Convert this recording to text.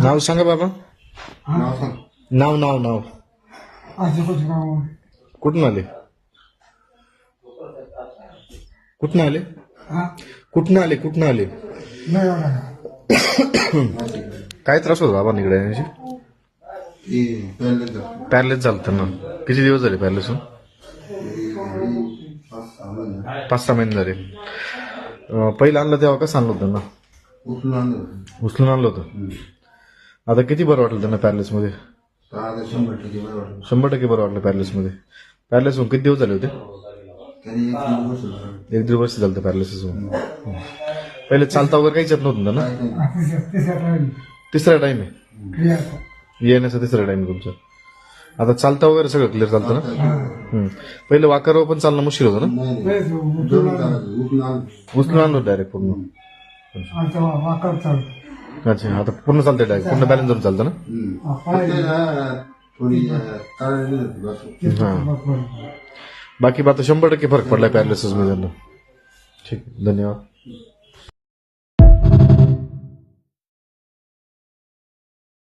नाव सांगा बाबा. नाव सांग. नाव नाव नाव कुठून आले? कुठून आले? कुठून आले? कुठून आले? काय त्रास होता बाबा इकडे येण्याची? पॅरलेस झालं त्यांना. किती दिवस झाले पॅरलेस? 5-6 महिने झाले. पहिलं आणलं तेव्हा कसं आणलं होतं त्यांना? उचलून आणलं होतं. आता किती बरं वाटलं त्यांना पॅरलेस मध्ये? 100% बरं वाटलं पॅरलेस मध्ये. पॅरलेस होऊन किती दिवस झाले होते? 1-1.5 वर्ष झालं होतं पॅरलेस होऊन. पहिले चालता वगैरे काहीच येत नव्हतं त्यांना? तिसरा टाइम आहे येण्याचा. तिसरा टाइम तुमचा. आता चालता वगैरे सगळं क्लिअर चालतं ना? पहिले वाकरवर पण चालणं मुश्किल होतं ना? उचलून आणलं डायरेक्ट पूर्ण. अच्छा, आता पूर्ण चालतंय डायरेक्ट. पूर्ण बॅलन्स धरून चालतं ना? बाकी आता 100% फरक पडलाय पॅरालिसिस मध्ये. ठीक, धन्यवाद.